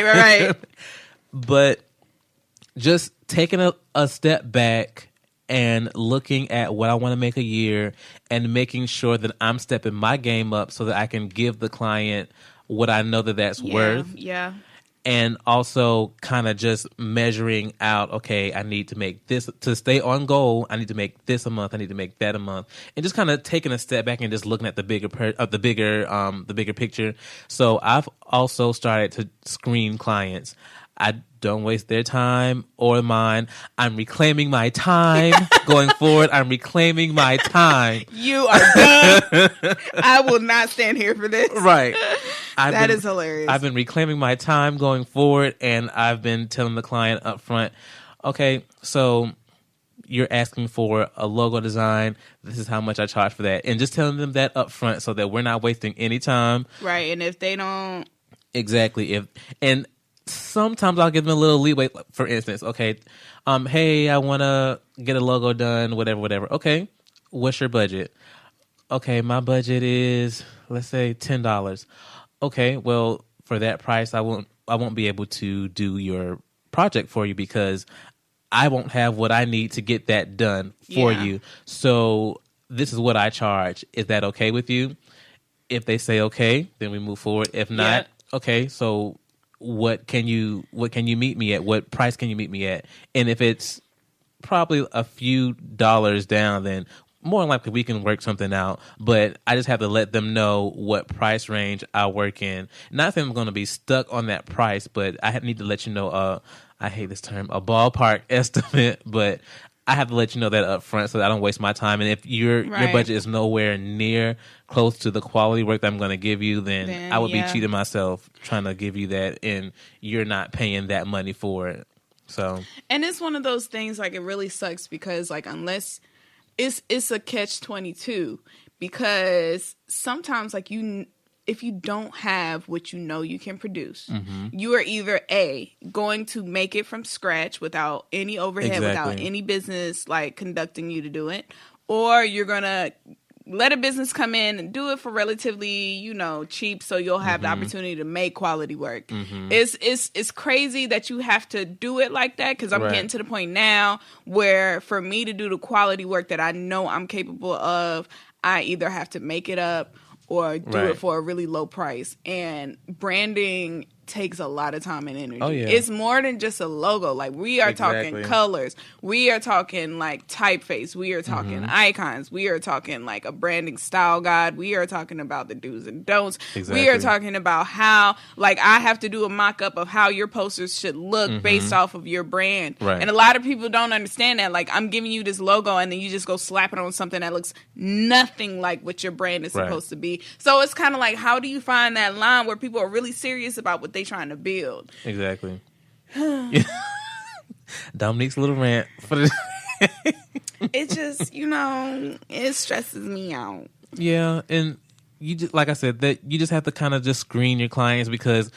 Right. But just taking a step back and looking at what I want to make a year and making sure that I'm stepping my game up so that I can give the client what I know that's worth. Yeah. And also kind of just measuring out, okay, I need to make this to stay on goal. I need to make this a month. I need to make that a month, and just kind of taking a step back and just looking at the bigger picture. So I've also started to screen clients. I don't waste their time or mine. I'm reclaiming my time going forward. I'm reclaiming my time. You are done. I will not stand here for this. Right. That is hilarious. I've been reclaiming my time going forward, and I've been telling the client up front, okay, so you're asking for a logo design. This is how much I charge for that. And just telling them that up front so that we're not wasting any time. Right. And if they don't. Exactly. And sometimes I'll give them a little leeway. For instance, okay, hey, I want to get a logo done, whatever. Okay, what's your budget? Okay, my budget is, let's say, $10. Okay, well, for that price, I won't be able to do your project for you because I won't have what I need to get that done for you. So this is what I charge. Is that okay with you? If they say okay, then we move forward. If not, okay, so what can you meet me at? What price can you meet me at? And if it's probably a few dollars down, then more than likely we can work something out. But I just have to let them know what price range I work in. Not that I'm going to be stuck on that price, but I need to let you know, I hate this term, a ballpark estimate, but I have to let you know that up front so that I don't waste my time. And if your budget is nowhere near close to the quality work that I'm going to give you, then I would be cheating myself trying to give you that, and you're not paying that money for it. So, and it's one of those things, like, it really sucks because, like, unless it's a catch-22, because sometimes, like, if you don't have what you know you can produce, you are either A, going to make it from scratch without any overhead, without any business like conducting you to do it, or you're going to let a business come in and do it for relatively, cheap, so you'll have the opportunity to make quality work. It's crazy that you have to do it like that, because I'm getting to the point now where for me to do the quality work that I know I'm capable of, I either have to make it up or do it for a really low price. And branding takes a lot of time and energy. Oh, yeah. It's more than just a logo. Like, we are talking colors. We are talking, like, typeface. We are talking icons. We are talking, like, a branding style guide. We are talking about the do's and don'ts. We are talking about how, like, I have to do a mock-up of how your posters should look based off of your brand. Right. And a lot of people don't understand that. Like, I'm giving you this logo, and then you just go slap it on something that looks nothing like what your brand is supposed to be. So it's kind of like, how do you find that line where people are really serious about what they trying to build? Exactly. Dominique's little rant for the it just, it stresses me out. Yeah, and you just, like I said, that you just have to kind of just screen your clients, because,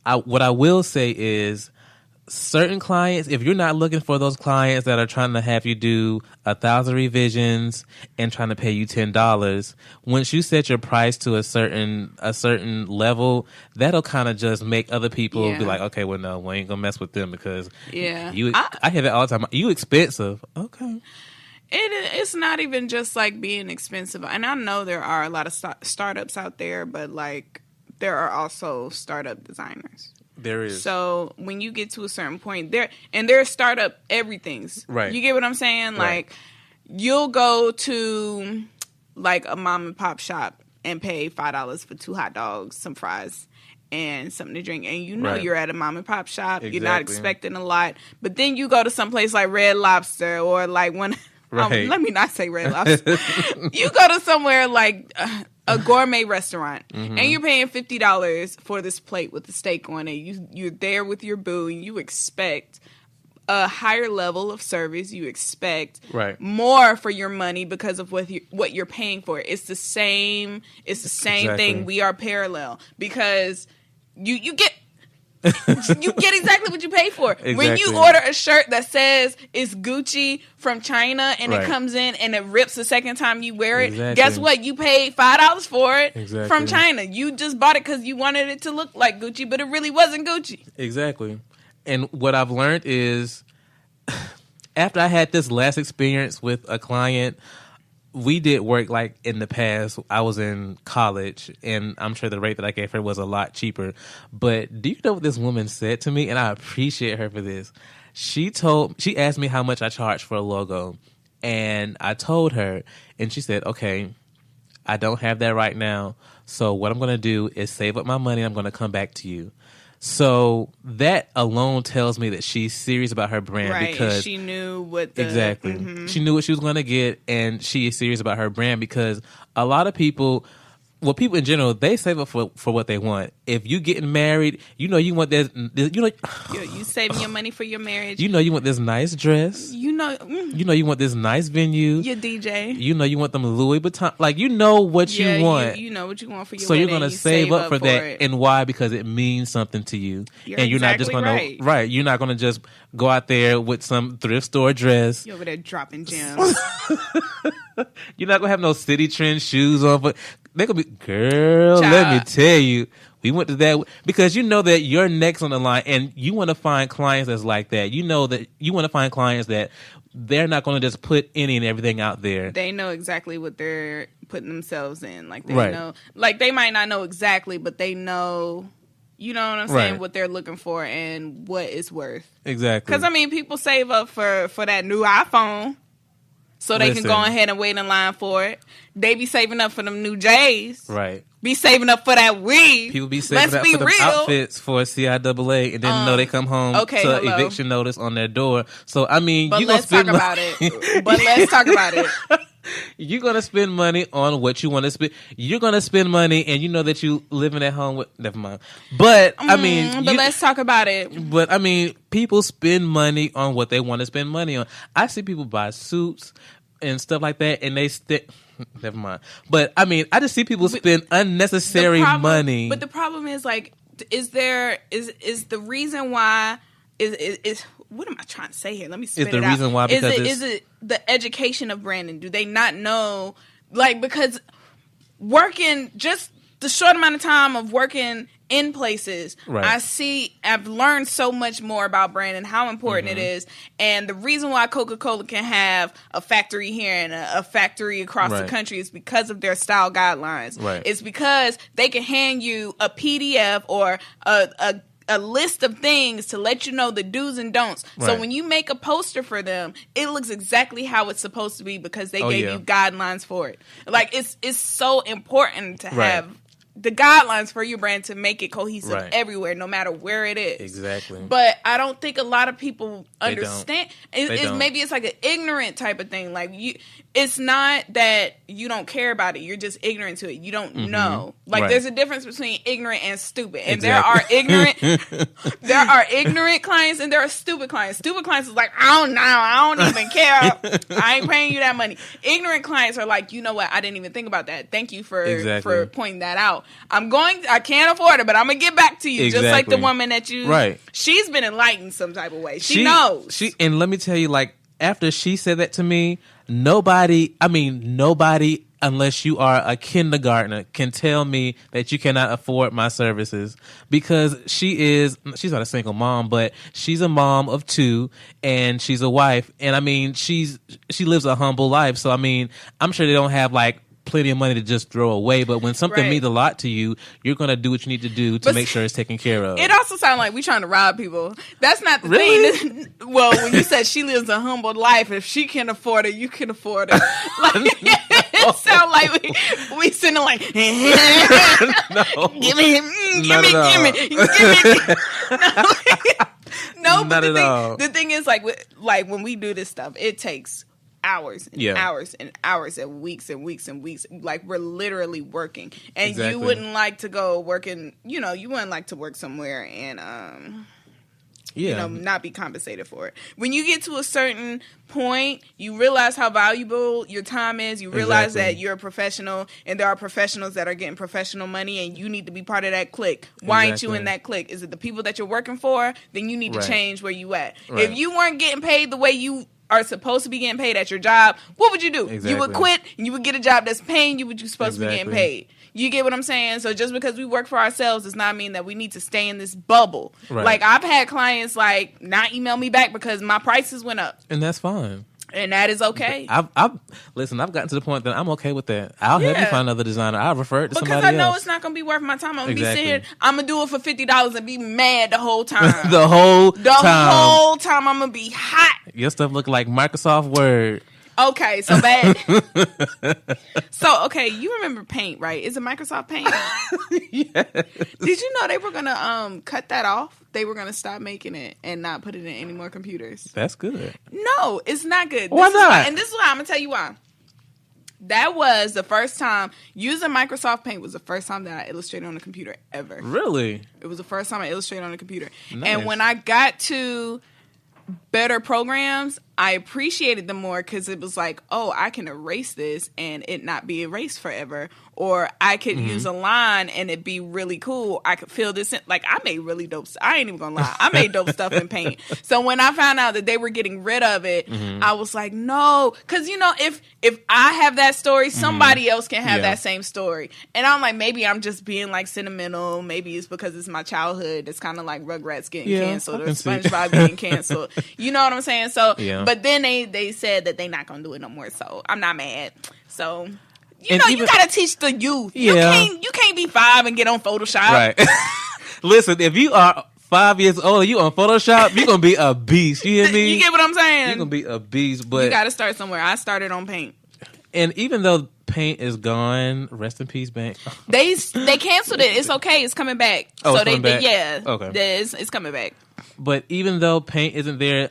what I will say is, certain clients, if you're not looking for those clients that are trying to have you do 1,000 revisions and trying to pay you $10, once you set your price to a certain level, that'll kind of just make other people be like, okay, well, no, we ain't gonna mess with them, because I hear that all the time. You expensive, okay. It's not even just like being expensive, and I know there are a lot of startups out there, but like there are also startup designers. There is. So when you get to a certain point, there are startup everythings. Right. You get what I'm saying? Right. Like, you'll go to like a mom and pop shop and pay $5 for 2 hot dogs, some fries, and something to drink. And you're at a mom and pop shop. Exactly. You're not expecting a lot. But then you go to some place like Red Lobster, or like let me not say Red Lobster. You go to somewhere like a gourmet restaurant, and you're paying $50 for this plate with the steak on it. You're there with your boo, and you expect a higher level of service. You expect more for your money because of what you're paying for. It's the same thing. We are parallel, because you get You get exactly what you pay for. Exactly. When you order a shirt that says it's Gucci from China and Right. it comes in and it rips the second time you wear it, Exactly. guess what? You paid $5 for it Exactly. from China. You just bought it because you wanted it to look like Gucci, but it really wasn't Gucci. Exactly. And what I've learned is, after I had this last experience with a client, we did work like in the past. I was in college, and I'm sure the rate that I gave her was a lot cheaper. But do you know what this woman said to me? And I appreciate her for this. She asked me how much I charged for a logo, and I told her, and she said, "Okay, I don't have that right now. So what I'm going to do is save up my money. And I'm going to come back to you." So that alone tells me that she's serious about her brand, Right. because She knew what the... exactly. Mm-hmm. She knew what she was going to get, and she is serious about her brand, because a lot of people, well, people in general, they save up for what they want. If you getting married, you know you want this, you know, You saving your money for your marriage. you know you want this nice dress. You know You want this nice venue. your DJ. You know you want them Louis Vuitton. Like, you know what you want. You know what you want for your So wedding. you're going to You save up for that. it. And why? Because it means something to you. You're and you're not just exactly going to, right. you're not going to just go out there with some thrift store dress. You over there dropping gems. You're not going to have no City Trend shoes on. But they're going to be, girl, Child. let me tell you. We went to that because you know that you're next on the line, and you want to find clients that's like that. You know that you want to find clients that they're not going to just put any and everything out there. They know exactly what they're putting themselves in. Like, they Right. know, like, they might not know exactly, but they know, you know what I'm saying, Right. what they're looking for and what it's worth. Exactly. Because, I mean, people save up for that new iPhone so they can go Listen. ahead and wait in line for it. They be saving up for them new J's. Right. Be saving up for that weed. People be saving Let's up be for the real. outfits for CIAA, and then know they come home okay, to hello. eviction notice on their door. So I mean, But you gonna let's talk spend about it. But let's talk about it. You're gonna spend money on what you want to spend. You're gonna spend money, and you know that you living at home with. Never mind. But I mean, But let's talk about it. But I mean, people spend money on what they want to spend money on. I see people buy suits and stuff like that, and they never mind. But I mean, I just see people spend unnecessary money. But the problem is, like, is the reason why is what am I trying to say here? Let me spit Is the it out. reason why because is it the education of branding? Do they not know? Like, because working just the short amount of time of working in places, Right. I've learned so much more about branding, how important it is, and the reason why Coca-Cola can have a factory here and a factory across the Right. country is because of their style guidelines. Right. It's because they can hand you a PDF or a list of things to let you know the do's and don'ts. So Right. when you make a poster for them, it looks exactly how it's supposed to be because they gave yeah. you guidelines for it. Like, it's so important to Right. have the guidelines for your brand to make it cohesive Right. everywhere, no matter where it is. Exactly. But I don't think a lot of people They don't. understand. They don't. Maybe it's like an ignorant type of thing. Like, it's not that you don't care about it. You're just ignorant to it. You don't know. Like, Right. there's a difference between ignorant and stupid. And Exactly. there are ignorant clients and there are stupid clients. Stupid clients is like, I don't know. I don't even care. I ain't paying you that money. Ignorant clients are like, you know what? I didn't even think about that. Thank you for Exactly. pointing that out. I can't afford it, but I'm going to get back to you. Just like the Exactly. woman that you, Right. She's been enlightened some type of way. She knows. And let me tell you, like, after she said that to me, nobody, unless you are a kindergartner, can tell me that you cannot afford my services, because she's not a single mom, but she's a mom of two, and she's a wife, and I mean, she lives a humble life. So I mean, I'm sure they don't have like plenty of money to just throw away, but when something Right. means a lot to you, you're going to do what you need to do to But make sure it's taken care of. It also sounds like we trying to rob people. That's not the Really? thing. Well, when you said she lives a humble life, if she can afford it, you can afford it. Like, it sounds like we sitting there like, No. give me. Not at all. No, Not but at all. the thing is, like when we do this stuff, it takes hours and hours and hours and weeks and weeks and weeks. Like, we're literally working, and Exactly. you wouldn't like to go working. You know, you wouldn't like to work somewhere and not be compensated for it. When you get to a certain point, you realize how valuable your time is. You realize that you're a professional, and there are professionals that are getting professional money, and you need to be part of that clique. Why ain't you in that clique? Is it the people that you're working for? Then you need to change where you at. If you weren't getting paid the way you are supposed to be getting paid at your job, what would you do? You would quit, and you would get a job that's paying you what you're supposed to be getting paid. You get what I'm saying? So just because we work for ourselves does not mean that we need to stay in this bubble. Right. Like, I've had clients, like, not email me back because my prices went up. And that's fine. And that is okay. I've gotten to the point that I'm okay with that. I'll help you find another designer. I'll refer it to somebody else. Because I know it's not going to be worth my time. I'm going to be sitting here. I'm going to do it for $50 and be mad the whole time. The whole time I'm going to be hot. Your stuff look like Microsoft Word. Okay, so bad. So, okay, you remember Paint, right? Is it Microsoft Paint? Yes. Did you know they were going to cut that off? They were going to stop making it and not put it in any more computers. That's good. No, it's not good. Why not? And this is why I'm going to tell you why. That was the first time, using Microsoft Paint was the first time that I illustrated on a computer ever. Really? It was the first time I illustrated on a computer. Nice. And when I got to better programs, I appreciated them more because it was like, oh, I can erase this and it not be erased forever. Or I could use a line and it be really cool. I could fill this in. Like, I made really dope stuff. I ain't even gonna lie. I made dope stuff in Paint. So when I found out that they were getting rid of it, I was like, no. Because, if I have that story, somebody else can have that same story. And I'm like, maybe I'm just being, like, sentimental. Maybe it's because it's my childhood. It's kind of like Rugrats getting canceled or SpongeBob getting canceled. You know what I'm saying? So, but then they said that they not gonna do it no more. So I'm not mad. So... you gotta teach the youth. Yeah. You can't be 5 and get on Photoshop. Right. Listen, if you are 5 years old and you on Photoshop, you're gonna be a beast. You hear me? You get what I'm saying? You're gonna be a beast. But you gotta start somewhere. I started on Paint. And even though Paint is gone, rest in peace, Paint. They canceled it. It's okay. It's coming back. Oh, so it's coming back? Okay. It's coming back. But even though Paint isn't there,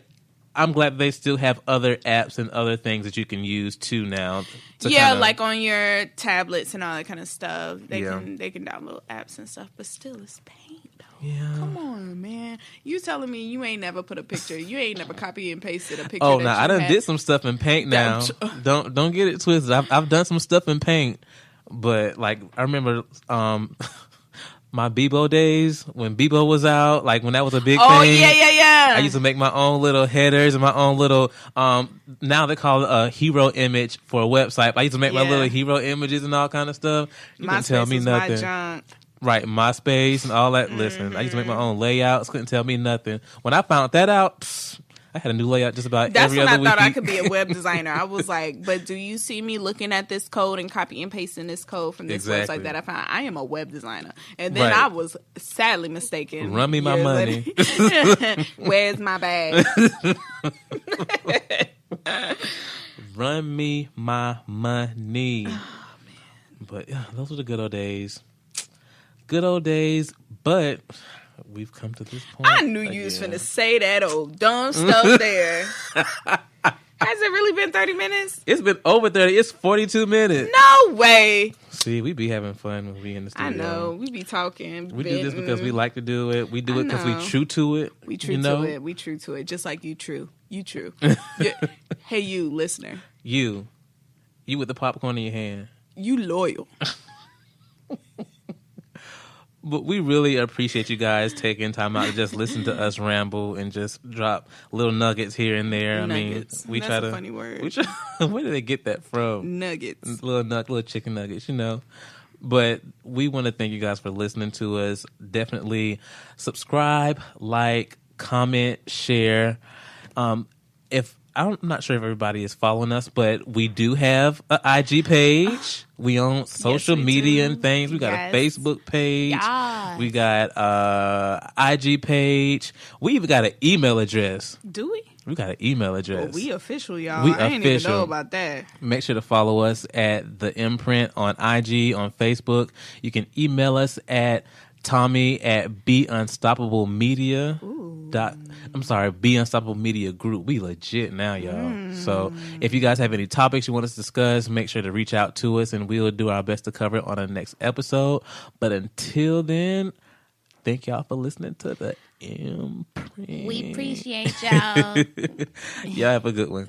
I'm glad they still have other apps and other things that you can use too now. Like on your tablets and all that kind of stuff. They can download apps and stuff, but still it's Paint though. Yeah. Come on, man. You telling me you ain't never put a picture, you ain't never copy and pasted a picture. Oh, no, I done did some stuff in Paint now. Don't get it twisted. I've done some stuff in Paint, but like I remember my Bebo days, when Bebo was out, like when that was a big thing. Oh, yeah. I used to make my own little headers and my own little, now they call it a hero image for a website. I used to make my little hero images and all kind of stuff. You couldn't tell me nothing. My junk. Right, MySpace and all that. Listen, I used to make my own layouts. Couldn't tell me nothing. When I found that out, I had a new layout just about every other week. That's when I thought I could be a web designer. I was like, but do you see me looking at this code and copy and pasting this code from this website that I found? I am a web designer. And then I was sadly mistaken. Run me my money. Where's my bag? Run me my money. Oh, man. But yeah, those were the good old days. Good old days, but... we've come to this point. I knew you was finna say that old dumb stuff there. Has it really been 30 minutes? It's been over 30. It's 42 minutes. No way. See, we be having fun when we in the studio. I know. We be talking. We do this because we like to do it. We do it because we true to it. We true to it. We true to it. Just like you true. You true. Hey, you, listener. You with the popcorn in your hand. You loyal. But we really appreciate you guys taking time out to just listen to us ramble and just drop little nuggets here and there. Nuggets. I mean, That's a funny word. Where did they get that from? Nuggets. Little chicken nuggets, But we want to thank you guys for listening to us. Definitely subscribe, like, comment, share. I'm not sure if everybody is following us, but we do have an IG page. We own social media and things. We got a Facebook page. Yes. We got a IG page. We even got an email address. Do we? We got an email address. Well, we official, y'all. I didn't even know about that. Make sure to follow us at The Imprint on IG, on Facebook. You can email us at Tommy at BeUnstoppableMedia. Be Unstoppable Media Group. We legit now, y'all. So if you guys have any topics you want us to discuss, make sure to reach out to us and we'll do our best to cover it on the next episode. But until then, thank y'all for listening to the imprint. We appreciate y'all. Y'all have a good one.